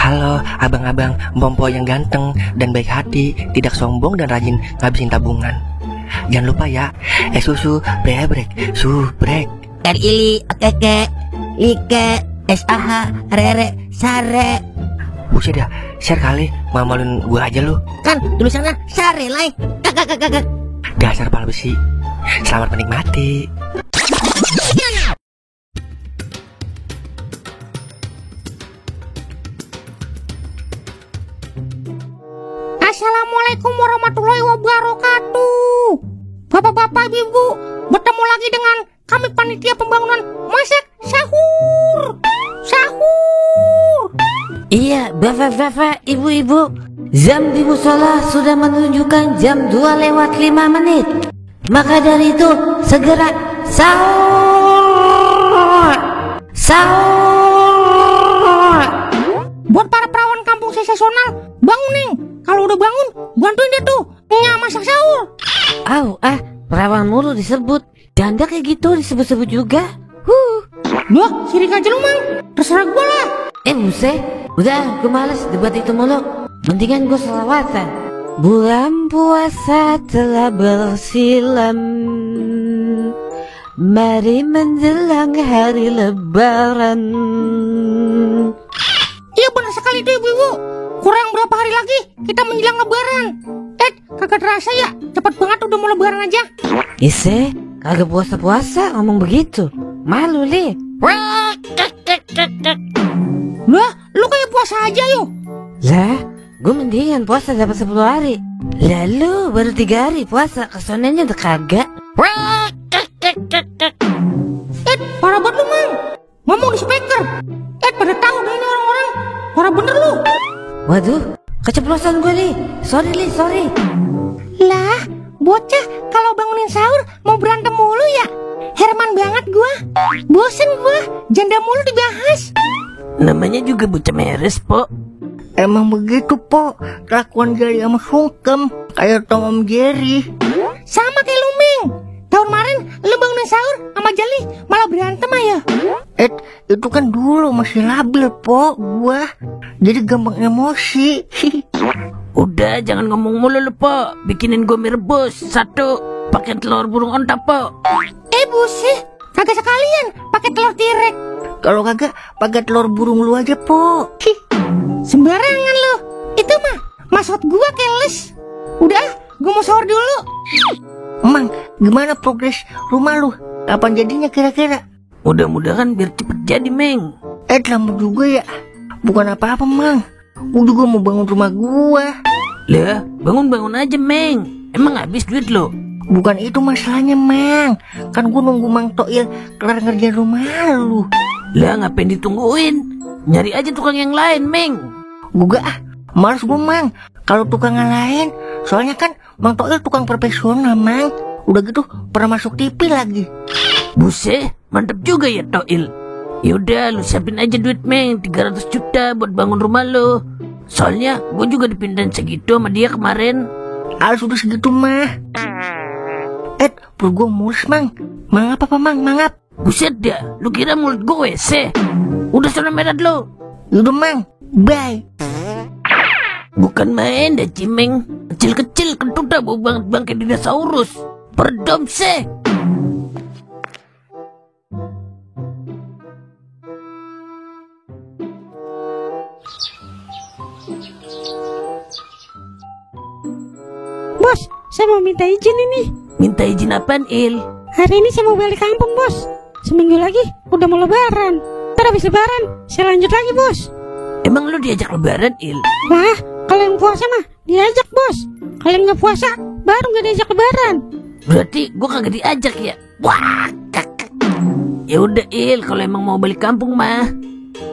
Halo abang-abang Bompo yang ganteng dan baik hati, tidak sombong dan rajin ngabisin tabungan. Jangan lupa ya, susu brebrek, subrek. Ili, keke, like, SAH, rere, sare. Buset dah, share kali, mamalin gue aja lu. Kan tulisannya sare, like. Kakak. Dasar pal besi. Selamat menikmati. Assalamualaikum warahmatullahi wabarakatuh. Bapak-bapak, ibu, bertemu lagi dengan kami panitia pembangunan masak sahur. Iya, bapak-bapak, ibu-ibu, jam di musola sudah menunjukkan jam 2:05. Maka dari itu segera sahur. Buat para perawan kampung sensasional, bangun nih. Kalau udah bangun, bantuin dia tuh masak sahur. Perawan mulu disebut. Janda kayak gitu disebut-sebut juga. Loh, sirik aja lu, Mang. Terserah gua lah. Buset, udah gue males debat itu mulu. Mendingan gue selawatan. Bulan puasa telah bersilam, mari menjelang hari lebaran. Iya benar sekali tuh ibu-ibu. Kurang berapa hari lagi kita menjelang lebaran. Kagak terasa ya, cepat banget udah mau lebaran aja. Ise, kagak puasa-puasa ngomong begitu. Malu li. Lah, lu kayak puasa aja yuk. Lah, gue mendingan puasa dapat 10 hari. Lalu baru 3 hari puasa, kesonanya udah kagak. Parah banget lu, Mang. Ngomong di speaker. Pada tahu deh ini orang-orang. Parah bener lu. Waduh, keceplosan gue nih. Sorry. Lah, bocah kalau bangunin sahur mau berantem mulu ya? Herman banget gua. Bosen gua, janda mulu dibahas. Namanya juga bocah meres, Po. Emang begitu, Po. Kelakuan Jerry sama Sungkem kayak Tom Om Jerry. Sama kayak lu, Ming. Tahun kemarin lu bangunin sahur sama Jali malah berantem aja. Itu kan dulu masih labil, Po. Gua jadi gampang emosi. Udah, jangan ngomong mulu lu, Po. Bikinin gue mie rebus 1 pakai telur burung onta, Po. Buset, kagak sekalian pakai telur tirek. Kalau kagak pakai telur burung lu aja, Po. Sembarangan lu. Itu mah maksud gua keles. Udah, gua mau sahur dulu. Mang, gimana progres rumah lu? Kapan jadinya kira-kira? Mudah-mudahan biar cepet jadi, Meng. Lama juga ya. Bukan apa-apa, Mang. Udah gua mau bangun rumah gua. Lah, bangun-bangun aja, Meng. Emang habis duit lo? Bukan itu masalahnya, Mang. Kan gua nunggu Mang Toil kelar ngerjain rumah lu. Lah, ngapain ditungguin? Nyari aja tukang yang lain, Meng. Gua males gua, Mang. Kalau tukang yang lain, soalnya kan Mang Toil tukang profesional, Mang. Udah gitu pernah masuk TV lagi. Buset, mantep juga ya Toil. Yaudah, lu siapin aja duit, Meng. 300 juta buat bangun rumah lo. Soalnya gue juga dipindahin segitu sama dia kemarin. Sudah segitu mah. Perut gue mulus, Mang. Mangap apa, Mang? Mangap. Buset dah, lu kira mulut gue WC? Udah sana merah lo. Yaudah, Mang. Bye. Bukan main dah, Cimeng. Kecil-kecil kentut dah bau banget bangkai dinosaurus. Perdom seh. Bos, saya mau minta izin ini. Minta izin apaan, Il? Hari ini saya mau balik kampung, Bos. Seminggu lagi udah mau lebaran. Ntar habis lebaran, saya lanjut lagi, Bos. Emang lu diajak lebaran, Il? Wah, kalau yang puasa mah diajak, Bos. Kalau yang nggak puasa, baru nggak diajak lebaran. Berarti gua kagak diajak ya? Wah, kakak. Ya udah, Il, kalau emang mau balik kampung mah.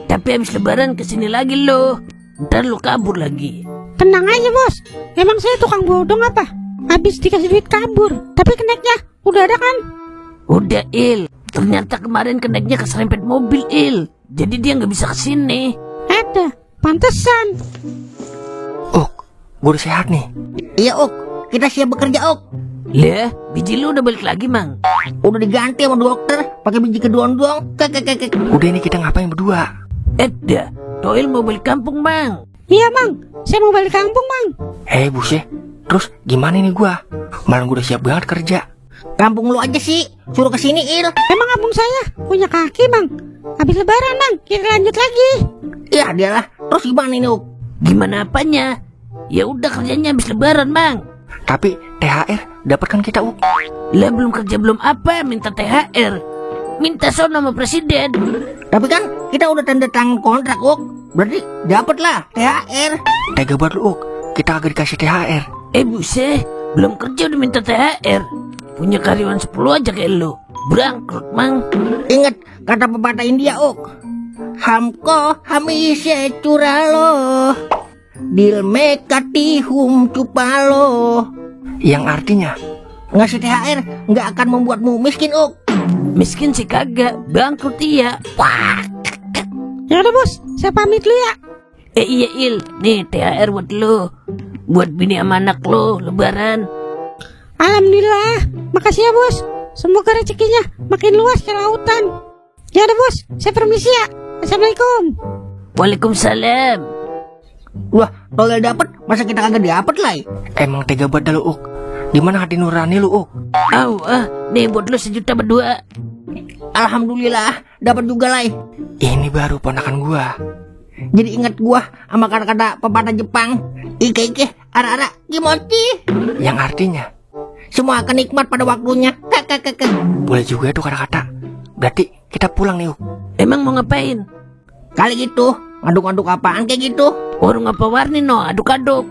Tapi habis lebaran kesini lagi lo. Ntar lu kabur lagi. Tenang aja, Bos. Emang saya tukang bodong apa? Habis dikasih duit kabur. Tapi keneknya udah ada kan? Udah, Il. Ternyata kemarin keneknya keserempet mobil, Il. Jadi dia nggak bisa kesini. Ada, pantesan. Gue udah sehat nih. Iya, Ok. Kita siap bekerja, Ok. Lah, biji lu udah balik lagi, Mang. Udah diganti sama dokter pakai biji kedua doang. Udah, ini kita ngapain berdua? Dah, Toil mau balik kampung, Mang. Iya, Mang. Saya mau balik kampung, Mang. Buset, terus gimana nih gua? Malah gua udah siap banget kerja. Kampung lu aja sih, suruh kesini Il. Emang kampung saya punya kaki, Mang. Habis lebaran, Mang, kita lanjut lagi. Ya dialah, terus gimana ini Uk? Gimana apanya? Ya udah kerjanya habis lebaran, Mang. Tapi THR dapat kan kita, Uk? Lah belum kerja belum apa minta THR. Minta sono sama presiden. Tapi kan kita udah tanda tangan kontrak Uk. Berarti dapet lah THR. Tega banget lu, Uk. Kita kagak dikasih THR. Buset, belum kerja udah minta THR. Punya karyawan 10 aja kayak lu. Bangkrut, Mang. Ingat kata pepatah India Uk. Hamko hamise curalo dil mekati hum cupalo. Yang artinya, Ngasih THR nggak akan membuatmu miskin Uk. Miskin sih kagak, bangkrut iya. Wah, Ya udah, Bos. Saya pamit dulu ya. Iya Il, nih THR buat lu. Buat bini sama anak lu, lebaran. Alhamdulillah. Makasih ya, Bos. Semoga rezekinya makin luas ke lautan. Ya udah, Bos. Saya permisi ya. Assalamualaikum. Waalaikumsalam. wah, toilet dapet, masa kita kagak dapet lah? emang tega banget dah lu, Uk. Dimana hati nurani lu, Uk? Nih buat lu 1 juta berdua. Alhamdulillah, dapat juga lah. Ini baru ponakan gua. Jadi ingat gua sama kata-kata pepatah Jepang, ike ara kimochi. Yang artinya, Semua akan nikmat pada waktunya. Kakak. boleh juga tuh kata-kata. Berarti kita pulang nih, Uk. Emang mau ngapain? Kali gitu, ngaduk-ngaduk apaan kayak gitu? Warung apa warni no, aduk-aduk.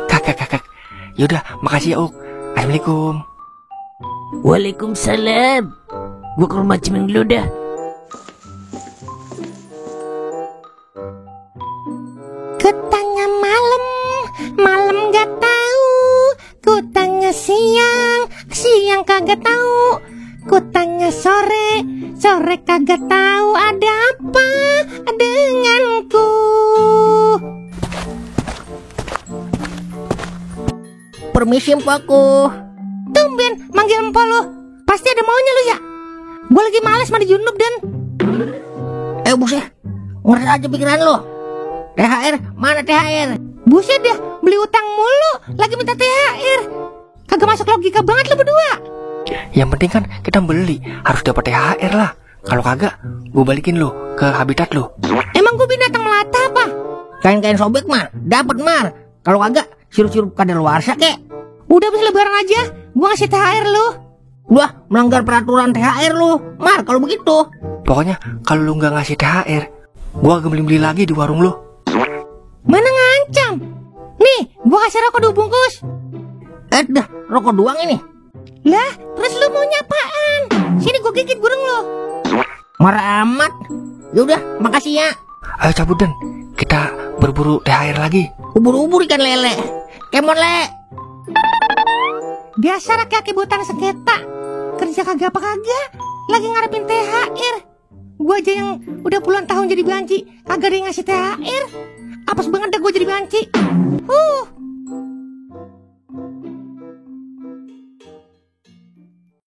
Kakak. Yaudah, makasih ya, Uk. Assalamualaikum. Waalaikumsalam. Gua ke rumah Cimeng dulu dah. Kutanya malam gak tahu. Kutanya siang kagak tahu. Kutanya sore kagak tahu. Ada apa denganku? Permisi mpaku. Tumben manggil empok lu. Pasti ada maunya lu ya. Gue lagi males mandi junub dan Buset, ngerti aja pikiran lo. THR, mana THR? buset dah, beli utang mulu, lagi minta THR. Kagak masuk logika banget lu berdua. Yang penting kan kita beli, harus dapat THR lah. Kalau kagak, gua balikin lu ke habitat lu. Emang gue binatang melata apa? Kain-kain sobek mah, dapat Mar. Kalau kagak, sirup-sirup kadaluarsa kek. Udah habis lebaran aja, gue ngasih THR lu. Wah, melanggar peraturan THR lu, Mar. Kalau begitu, Pokoknya kalau lu nggak ngasih THR, gua agak beli lagi di warung lu. Mana ngancam? Nih, gue kasih rokok 2 bungkus. dah, rokok doang ini. Lah, terus lu maunya apaan? Sini gue gigit burung lu. Marah amat. Yaudah, makasih ya. Ayo cabut Dan, kita berburu THR lagi. Ubur-ubur ikan lele. Kemon le. Biasa laki-laki butan sengketa. Kerja kagak apa kagak, lagi ngarepin THR. Gue aja yang udah puluhan tahun jadi banci, kagak ada yang ngasih THR. Apes banget dah gue jadi banci.